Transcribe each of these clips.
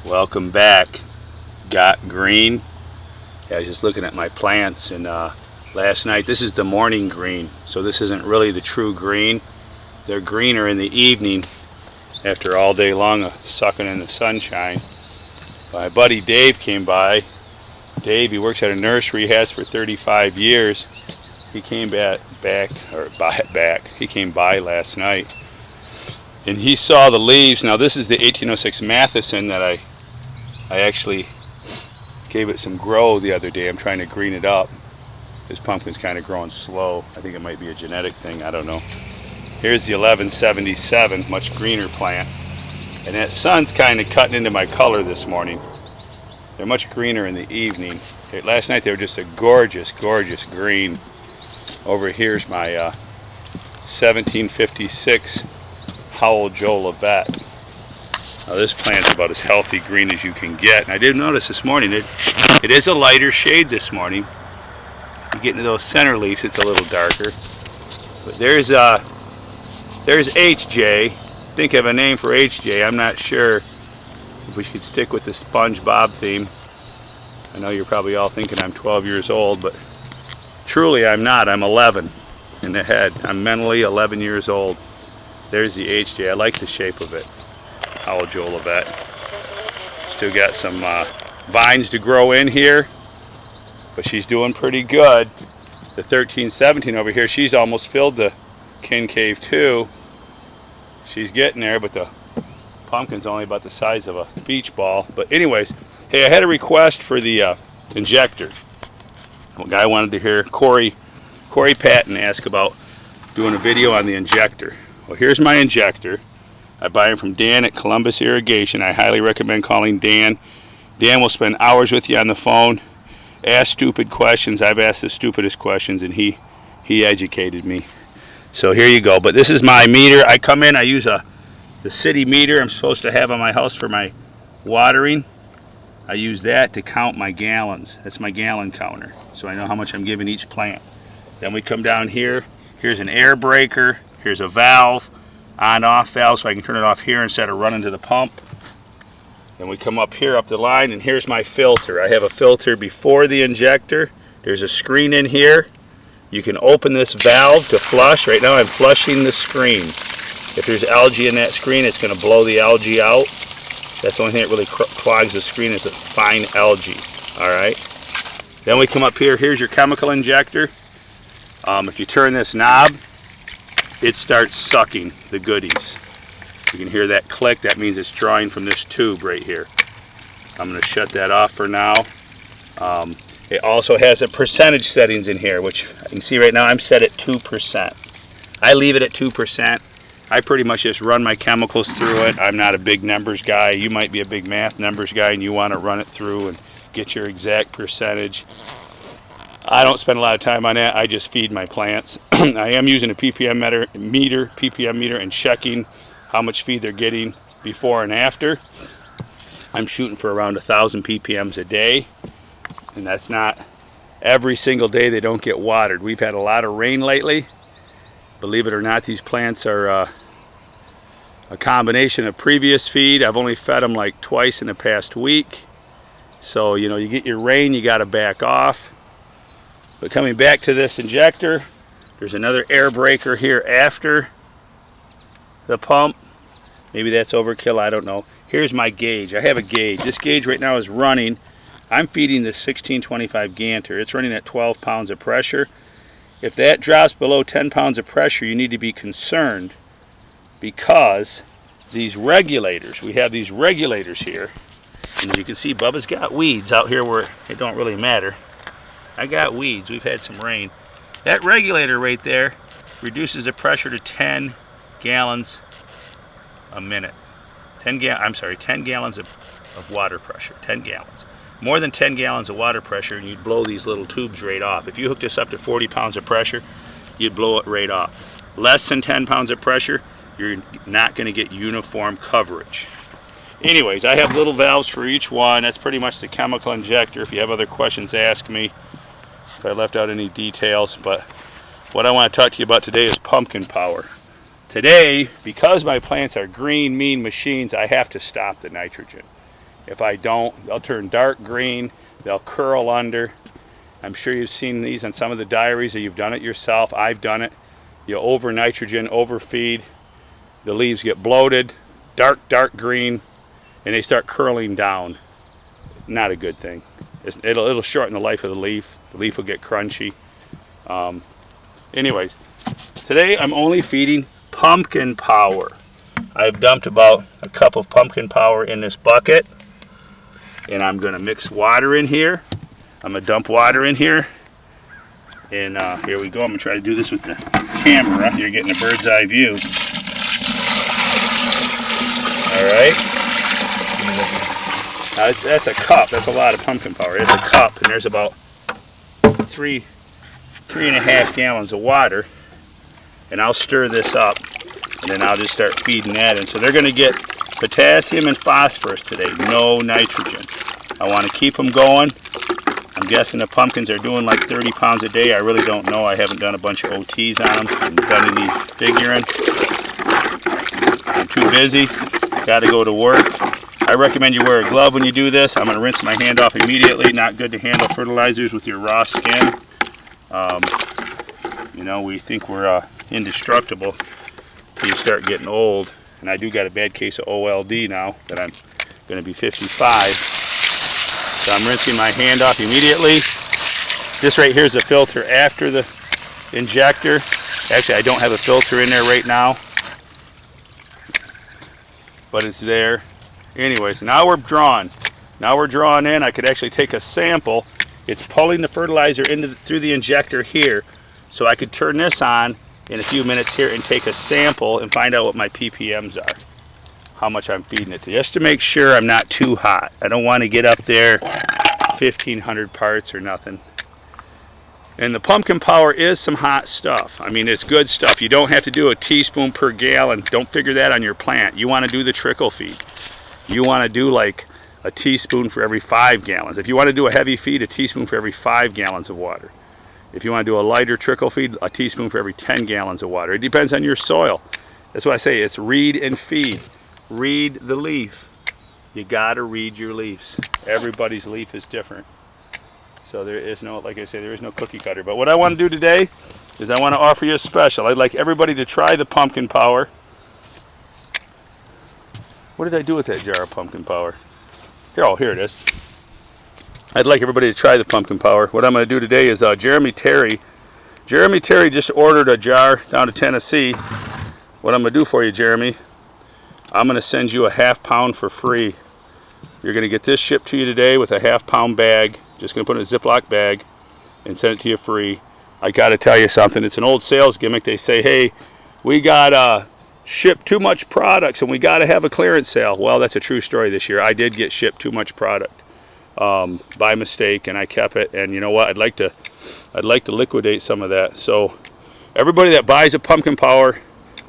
Welcome back. Got green. Yeah, I was just looking at my plants, and last night, this is the morning green, so this isn't really the true green. They're greener in the evening after all day long of sucking in the sunshine. My buddy Dave came by. Dave, he works at a nursery, he has for 35 years. He came he came by last night, and he saw the leaves. Now this is the 1806 Matheson that I actually gave it some grow the other day. I'm trying to green it up. This pumpkin's kind of growing slow. I think it might be a genetic thing, I don't know. Here's the 1177, much greener plant. And that sun's kind of cutting into my color this morning. They're much greener in the evening. Last night they were just a gorgeous, gorgeous green. Over here's my 1756 Howell Joe Levette. Now this plant's about as healthy green as you can get. And I did notice this morning, it is a lighter shade this morning. You get into those center leaves, it's a little darker. But there's HJ. Think of a name for HJ. I'm not sure if we should stick with the SpongeBob theme. I know you're probably all thinking I'm 12 years old, but truly I'm not. I'm 11 in the head. I'm mentally 11 years old. There's the HJ. I like the shape of it. Howell Joe Levette. Still got some vines to grow in here, but she's doing pretty good. The 1317 over here, she's almost filled the concave too. She's getting there, but the pumpkin's only about the size of a beach ball. But anyways, hey, I had a request for the injector. A guy wanted to hear Corey Patton ask about doing a video on the injector. Well, here's my injector. I buy them from Dan at Columbus Irrigation. I highly recommend calling Dan. Dan will spend hours with you on the phone, ask stupid questions. I've asked the stupidest questions, and he educated me. So here you go. But this is my meter. I come in, I use the city meter I'm supposed to have on my house for my watering. I use that to count my gallons. That's my gallon counter, so I know how much I'm giving each plant. Then we come down here. Here's an air breaker. Here's a valve, on-off valve, so I can turn it off here instead of running to the pump. Then we come up here up the line, and here's my filter. I have a filter before the injector. There's a screen in here. You can open this valve to flush. Right now I'm flushing the screen. If there's algae in that screen, it's going to blow the algae out. That's the only thing that really clogs the screen is the fine algae. Alright. Then we come up here. Here's your chemical injector. If you turn this knob, it starts sucking the goodies. You can hear that click. That means it's drawing from this tube right here. I'm going to shut that off for now. It also has a percentage settings in here, which you can see right now I'm set at 2%. I leave it at 2%. I pretty much just run my chemicals through it. I'm not a big numbers guy. You might be a big math numbers guy and you want to run it through and get your exact percentage. I don't spend a lot of time on that. I just feed my plants. I am using a ppm meter and checking how much feed they're getting before and after. I'm shooting for around 1,000 ppms a day. And that's not every single day they don't get watered. We've had a lot of rain lately. Believe it or not, these plants are a combination of previous feed. I've only fed them like twice in the past week. So, you know, you get your rain, you got to back off. But coming back to this injector, there's another air breaker here after the pump. Maybe that's overkill, I don't know. Here's my gauge. I have a gauge. This gauge right now is running. I'm feeding the 1625 Ganter. It's running at 12 pounds of pressure. If that drops below 10 pounds of pressure, you need to be concerned because these regulators, we have these regulators here. And as you can see, Bubba's got weeds out here where it don't really matter. I got weeds. We've had some rain. That regulator right there reduces the pressure to 10 gallons a minute. 10 gallons of water pressure. 10 gallons. More than 10 gallons of water pressure and you'd blow these little tubes right off. If you hooked this up to 40 pounds of pressure, you'd blow it right off. Less than 10 pounds of pressure, you're not going to get uniform coverage. Anyways, I have little valves for each one. That's pretty much the chemical injector. If you have other questions, ask me if I left out any details. But what I want to talk to you about today is pumpkin power. Today, because my plants are green, mean machines, I have to stop the nitrogen. If I don't, they'll turn dark green, they'll curl under. I'm sure you've seen these on some of the diaries, or you've done it yourself. I've done it. You over nitrogen, overfeed, the leaves get bloated, dark green, and they start curling down. Not a good thing. It'll shorten the life of the leaf. The leaf will get crunchy. Anyways, today I'm only feeding pumpkin power. I've dumped about a cup of pumpkin power in this bucket, and I'm going to mix water in here. I'm going to dump water in here, and here we go. I'm going to try to do this with the camera. You're getting a bird's eye view. Alright. That's a cup. That's a lot of pumpkin power. It's a cup, and there's about 3.5 gallons of water. And I'll stir this up, and then I'll just start feeding that in. So they're going to get potassium and phosphorus today, no nitrogen. I want to keep them going. I'm guessing the pumpkins are doing like 30 pounds a day. I really don't know. I haven't done a bunch of OTs on them. I haven't done any figuring. I'm too busy. Got to go to work. I recommend you wear a glove when you do this. I'm going to rinse my hand off immediately. Not good to handle fertilizers with your raw skin. You know, we think we're indestructible until you start getting old. And I do got a bad case of OLD now that I'm going to be 55. So I'm rinsing my hand off immediately. This right here is a filter after the injector. Actually, I don't have a filter in there right now, but it's there. Anyways, now we're drawn. Now we're drawn in. I could actually take a sample. It's pulling the fertilizer through the injector here. So I could turn this on in a few minutes here and take a sample and find out what my ppms are. How much I'm feeding it to, just to make sure I'm not too hot. I don't want to get up there 1,500 parts or nothing. And the pumpkin power is some hot stuff. I mean, it's good stuff. You don't have to do a teaspoon per gallon. Don't figure that on your plant. You want to do the trickle feed. You want to do like a teaspoon for every 5 gallons. If you want to do a heavy feed, a teaspoon for every 5 gallons of water. If you want to do a lighter trickle feed, a teaspoon for every 10 gallons of water. It depends on your soil. That's why I say it's read and feed. Read the leaf. You gotta read your leaves. Everybody's leaf is different. So there is no, like I say, there is no cookie cutter. But what I want to do today is I want to offer you a special. I'd like everybody to try the pumpkin power. What did I do with that jar of pumpkin power? Here, oh, here it is. I'd like everybody to try the pumpkin power. What I'm going to do today is Jeremy Terry just ordered a jar down to Tennessee. What I'm going to do for you, Jeremy, I'm going to send you a ½ pound for free. You're going to get this shipped to you today with a ½ pound bag. Just going to put it in a Ziploc bag and send it to you free. I got to tell you something. It's an old sales gimmick. They say, hey, we got shipped too much products and we got to have a clearance sale. Well, that's a true story this year. I did get shipped too much product by mistake, and I kept it. And you know what? I'd like to liquidate some of that. So everybody that buys a pumpkin power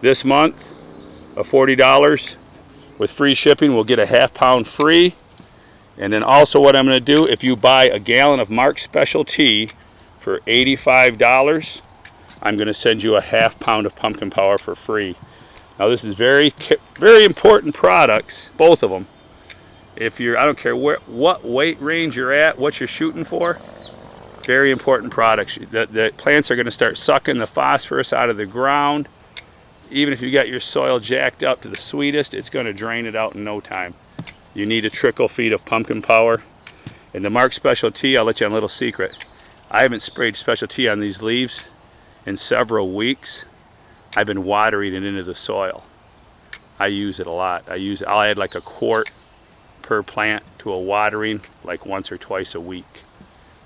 this month of $40 with free shipping will get a ½ pound free. And then also what I'm going to do, if you buy a gallon of Mark's Special Tea for $85, I'm going to send you a ½ pound of pumpkin power for free. Now this is very important products, both of them. If you're, I don't care what weight range you're at, what you're shooting for, very important products. The plants are going to start sucking the phosphorus out of the ground. Even if you got your soil jacked up to the sweetest, it's going to drain it out in no time. You need a trickle feed of pumpkin power. And the Mark's Special Tea, I'll let you on a little secret. I haven't sprayed Special Tea on these leaves in several weeks. I've been watering it into the soil. I use it a lot. I'll add like a quart per plant to a watering like once or twice a week.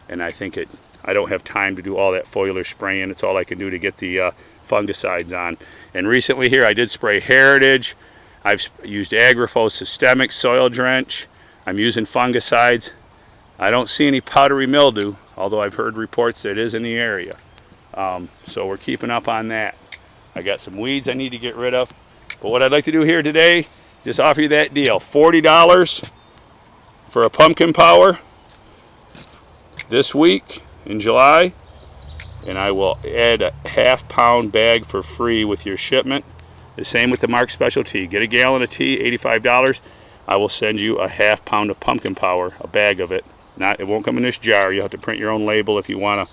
And I think I don't have time to do all that foliar spraying. It's all I can do to get the fungicides on. And recently here I did spray Heritage. I've used Agrifos Systemic Soil Drench. I'm using fungicides. I don't see any powdery mildew, although I've heard reports that it is in the area. So we're keeping up on that. I got some weeds I need to get rid of. But what I'd like to do here today, just offer you that deal. $40 for a pumpkin power this week in July. And I will add a ½ pound bag for free with your shipment. The same with the Mark's Special Tea. Get a gallon of tea, $85. I will send you a ½ pound of pumpkin power, a bag of it. It won't come in this jar. You'll have to print your own label if you want a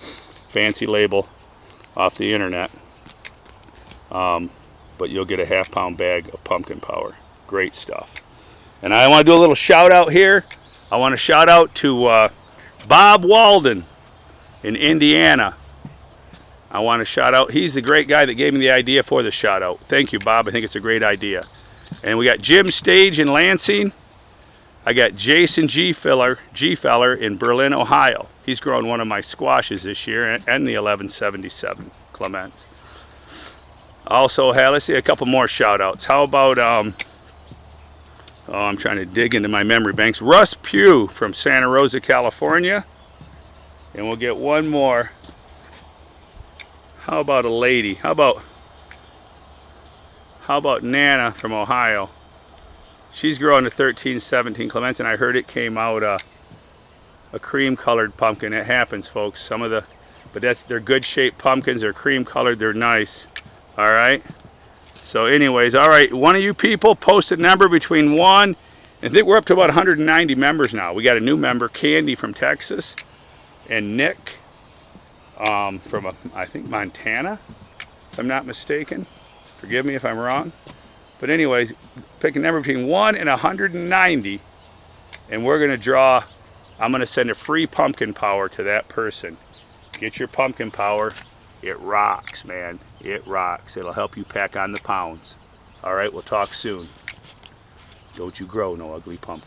fancy label off the internet. But you'll get a ½ pound bag of pumpkin power. Great stuff. And I want to do a little shout out here. I want to shout out to Bob Walden in Indiana. I want to shout out. He's the great guy that gave me the idea for the shout out. Thank you, Bob. I think it's a great idea. And we got Jim Stage in Lansing. I got Jason G. Feller in Berlin, Ohio. He's grown one of my squashes this year and the 1177 Clements. Also, let's see a couple more shout outs. How about, I'm trying to dig into my memory banks. Russ Pugh from Santa Rosa, California. And we'll get one more. How about a lady? How about Nana from Ohio? She's growing a 1317 Clements, and I heard it came out a cream colored pumpkin. It happens, folks. But they're good shaped pumpkins. They're cream colored. They're nice. All right. So anyways, all right. One of you people post a number between 1, I think we're up to about 190 members now. We got a new member, Candy from Texas, and Nick from I think Montana, if I'm not mistaken. Forgive me if I'm wrong. But anyways, pick a number between 1 and 190, and we're going to draw. I'm going to send a free pumpkin power to that person. Get your pumpkin power. It rocks, man. It rocks. It'll help you pack on the pounds. All right, we'll talk soon. Don't you grow no ugly pumpkin.